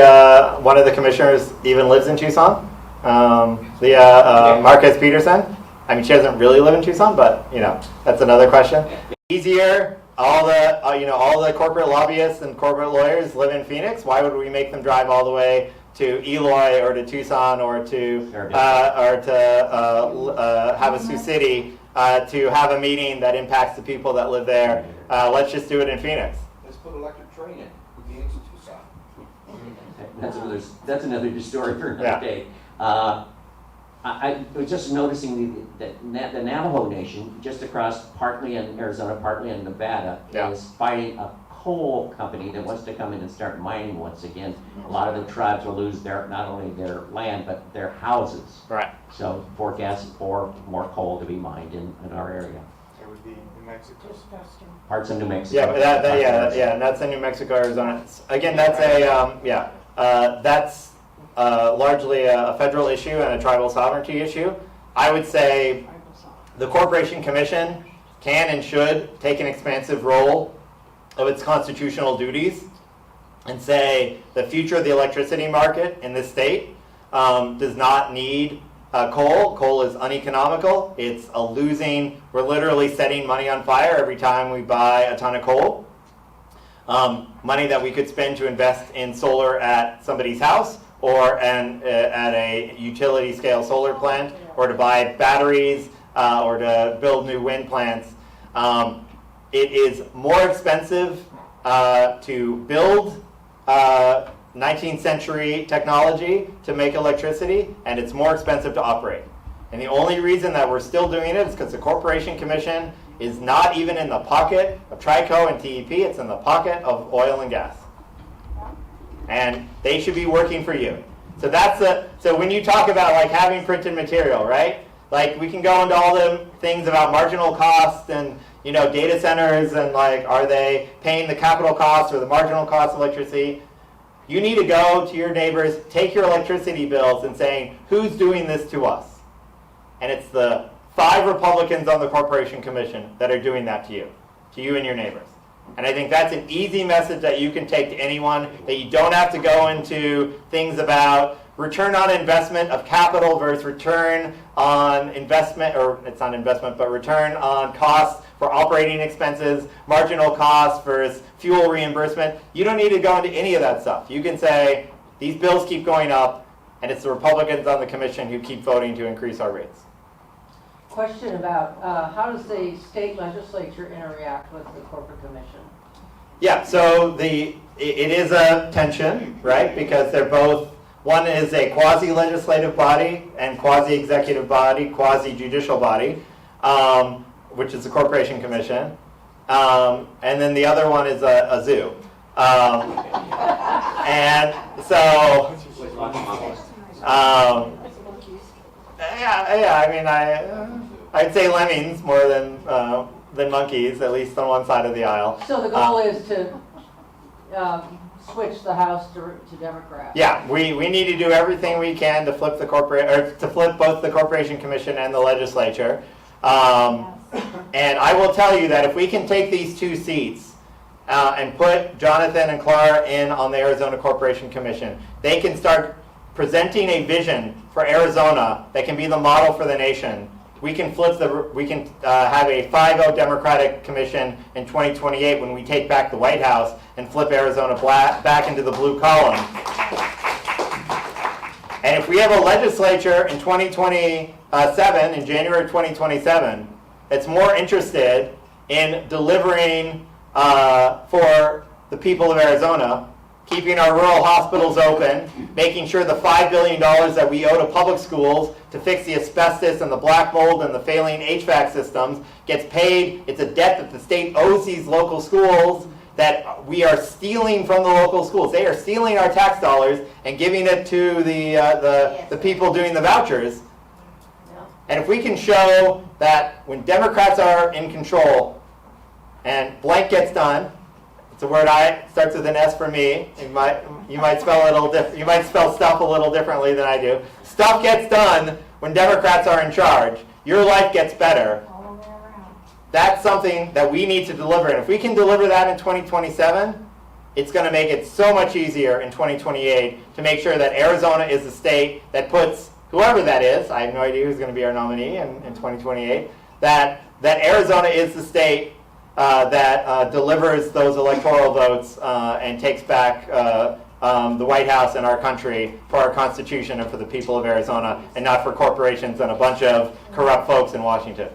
one of the commissioners even lives in Tucson. Marquez Peterson. I mean, she doesn't really live in Tucson, but you know, that's another question. Easier. All the all the corporate lobbyists and corporate lawyers live in Phoenix. Why would we make them drive all the way to Eloy or to Tucson or to Havasu City to have a meeting that impacts the people that live there? Let's just do it in Phoenix. Let's put electric train in Phoenix and Tucson. That's another story for another day. I was just noticing that the Navajo Nation, just across, partly in Arizona, partly in Nevada, is fighting a coal company that wants to come in and start mining once again. A lot of the tribes will lose not only their land, but their houses. Right. So forecast for more coal to be mined in our area. It would be New Mexico. Disgusting. Parts of New Mexico. Yeah, but and that's in New Mexico, Arizona. Again, that's that's largely a federal issue and a tribal sovereignty issue. I would say the Corporation Commission can and should take an expansive role of its constitutional duties and say the future of the electricity market in this state does not need coal. Coal is uneconomical. It's a losing, we're literally setting money on fire every time we buy a ton of coal. Money that we could spend to invest in solar at somebody's house or at a utility scale solar plant, or to buy batteries, or to build new wind plants. It is more expensive to build 19th century technology to make electricity, and it's more expensive to operate. And the only reason that we're still doing it is because the Corporation Commission is not even in the pocket of Trico and TEP, it's in the pocket of oil and gas. And they should be working for you. So so when you talk about like having printed material, right? Like we can go into all the things about marginal cost and data centers and like are they paying the capital cost or the marginal cost of electricity? You need to go to your neighbors, take your electricity bills and saying, who's doing this to us? And it's the 5 Republicans on the Corporation Commission that are doing that to you and your neighbors. And I think that's an easy message that you can take to anyone, that you don't have to go into things about return on investment of capital versus return on investment, or it's not investment, but return on costs for operating expenses, marginal costs versus fuel reimbursement. You don't need to go into any of that stuff. You can say, these bills keep going up, and it's the Republicans on the commission who keep voting to increase our rates. Question about how does the state legislature interact with the corporate commission? Yeah, so it is a tension, right? Because they're both, one is a quasi-legislative body and quasi-executive body, quasi-judicial body, which is the Corporation Commission. And then the other one is a zoo. And so, yeah, I mean, I'd say lemmings more than monkeys, at least on one side of the aisle. So the goal is to switch the House to Democrat. Yeah, we need to do everything we can to flip both the Corporation Commission and the legislature. And I will tell you that if we can take these 2 seats and put Jonathan and Clara in on the Arizona Corporation Commission, they can start presenting a vision for Arizona that can be the model for the nation. We can have a 5-0 Democratic commission in 2028 when we take back the White House and flip Arizona back into the blue column. And if we have a legislature in 2027, in January 2027, that's more interested in delivering for the people of Arizona, keeping our rural hospitals open, making sure the $5 billion that we owe to public schools to fix the asbestos and the black mold and the failing HVAC systems gets paid. It's a debt that the state owes these local schools that we are stealing from the local schools. They are stealing our tax dollars and giving it to the people doing the vouchers. And if we can show that when Democrats are in control and blank gets done, it's a word starts with an S for me. You might spell it a little you might spell stuff a little differently than I do. Stuff gets done when Democrats are in charge. Your life gets better. All the way around. That's something that we need to deliver. And if we can deliver that in 2027, it's going to make it so much easier in 2028 to make sure that Arizona is the state that puts whoever that is, I have no idea who's going to be our nominee in 2028, that Arizona is the state that delivers those electoral votes and takes back the White House and our country for our Constitution and for the people of Arizona, and not for corporations and a bunch of corrupt folks in Washington.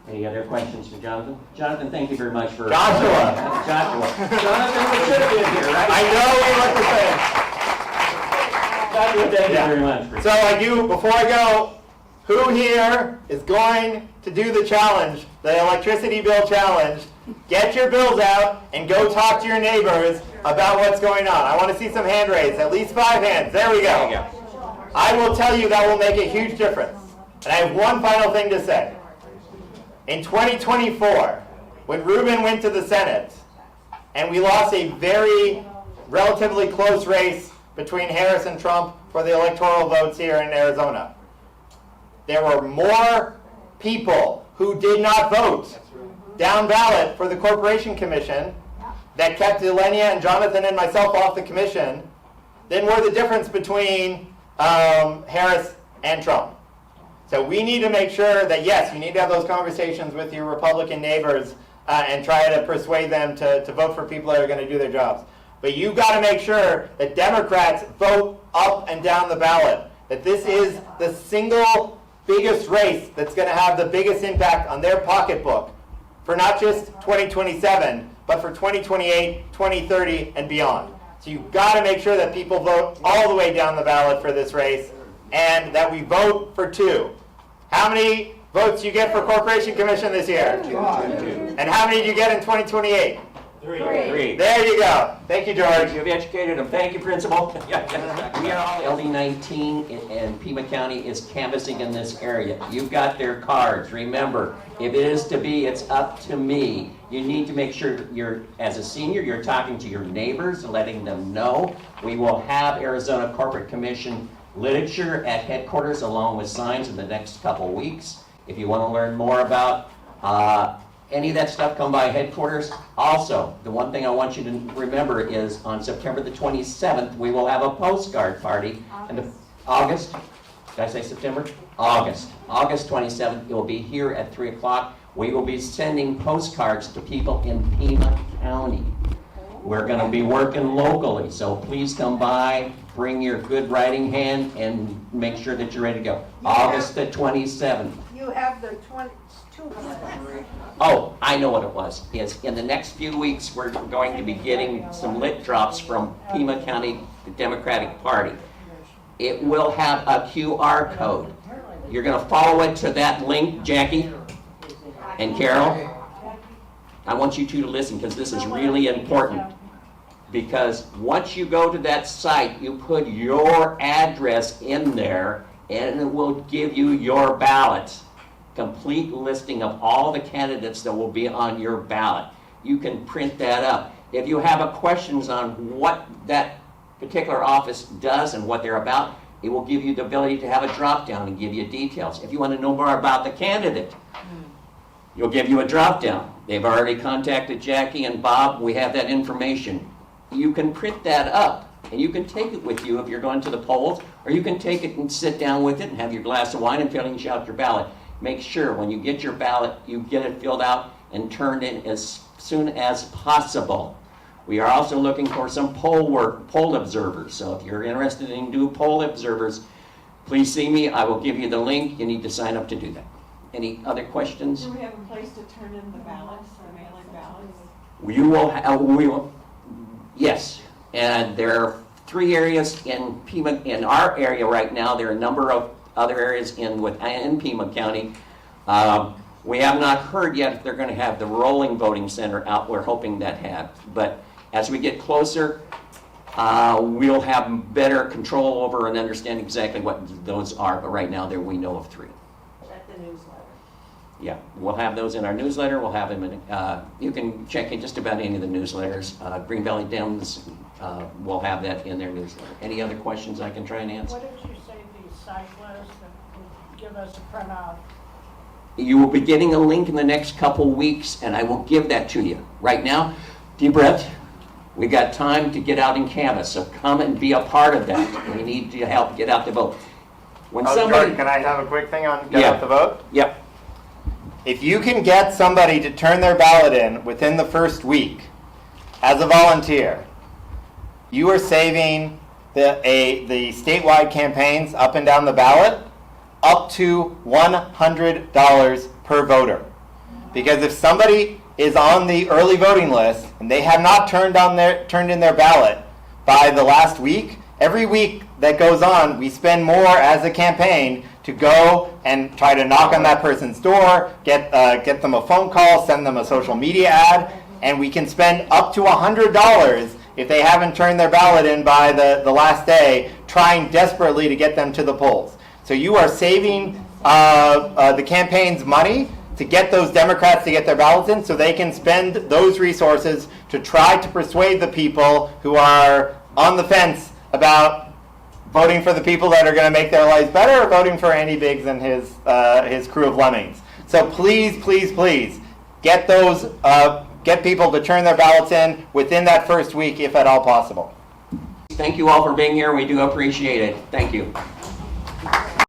Any other questions for Jonathan? Jonathan, thank you very much for... Joshua! Joshua. Jonathan, we should have been here, right? I know we look the same. Joshua, thank you very much. So before I go, who here is going to do the challenge, the electricity bill challenge? Get your bills out and go talk to your neighbors about what's going on. I want to see some hand raised, at least 5 hands. There we go. There you go. I will tell you that will make a huge difference. And I have one final thing to say. In 2024, when Rubin went to the Senate, and we lost a very relatively close race between Harris and Trump for the electoral votes here in Arizona, there were more people who did not vote down ballot for the Corporation Commission that kept Elenia and Jonathan and myself off the commission than were the difference between Harris and Trump. So we need to make sure that, yes, you need to have those conversations with your Republican neighbors and try to persuade them to vote for people that are going to do their jobs. But you've got to make sure that Democrats vote up and down the ballot, that this is the single biggest race that's going to have the biggest impact on their pocketbook for not just 2027, but for 2028, 2030, and beyond. So you've got to make sure that people vote all the way down the ballot for this race, and that we vote for 2. How many votes you get for Corporation Commission this year? 2. And how many do you get in 2028? Three. There you go. Thank you, George. You've educated them. Thank you, Principal. We are all LD19 and Pima County is canvassing in this area. You've got their cards. Remember, if it is to be, it's up to me. You need to make sure you're, as a senior, you're talking to your neighbors, letting them know. We will have Arizona Corporate Commission literature at headquarters along with signs in the next couple weeks. If you want to learn more about any of that stuff, come by headquarters. Also, the one thing I want you to remember is on September the 27th, we will have a postcard party. August. Did I say September? August. August 27th, it will be here at 3 o'clock. We will be sending postcards to people in Pima County. We're going to be working locally, so please come by, bring your good writing hand, and make sure that you're ready to go. August the 27th. You have the 22. Oh, I know what it was. Is in the next few weeks, we're going to be getting some lit drops from Pima County Democratic Party. It will have a QR code. You're going to follow it to that link, Jackie and Carol. I want you two to listen because this is really important. Because once you go to that site, you put your address in there and it will give you your ballots. Complete listing of all the candidates that will be on your ballot. You can print that up. If you have questions on what that particular office does and what they're about, it will give you the ability to have a drop down and give you details. If you want to know more about the candidate, you'll give you a drop down. They've already contacted Jackie and Bob. We have that information. You can print that up and you can take it with you if you're going to the polls, or you can take it and sit down with it and have your glass of wine and finish out your ballot. Make sure when you get your ballot, you get it filled out and turned in as soon as possible. We are also looking for some poll observers. So if you're interested in doing poll observers, please see me. I will give you the link. You need to sign up to do that. Any other questions? Do we have a place to turn in the ballots, the mail-in ballots? We will, yes. And there are 3 areas in Pima, in our area right now. There are a number of other areas in Pima County. We have not heard yet if they're going to have the rolling voting center out. We're hoping that have. But as we get closer, we'll have better control over and understand exactly what those are. But right now, there we know of 3. At the newsletter. Yeah, we'll have those in our newsletter. We'll have them in, you can check in just about any of the newsletters. Green Valley Dems will have that in their newsletter. Any other questions I can try and answer? What did you say the site was that would give us a printout? You will be getting a link in the next couple weeks, and I will give that to you. Right now, deep breath. We got time to get out and canvass, so come and be a part of that. We need your help. Get out to vote. When Jordan, can I have a quick thing on get out the vote? Yep. If you can get somebody to turn their ballot in within the first week, as a volunteer, you are saving the statewide campaigns up and down the ballot up to $100 per voter. Because if somebody is on the early voting list and they have not turned in their ballot by the last week, every week that goes on, we spend more as a campaign to go and try to knock on that person's door, get them a phone call, send them a social media ad, and we can spend up to $100 if they haven't turned their ballot in by the last day, trying desperately to get them to the polls. So you are saving the campaign's money to get those Democrats to get their ballots in so they can spend those resources to try to persuade the people who are on the fence about voting for the people that are going to make their lives better or voting for Andy Biggs and his crew of lemmings. So please, please, please get those get people to turn their ballots in within that first week if at all possible. Thank you all for being here. We do appreciate it. Thank you.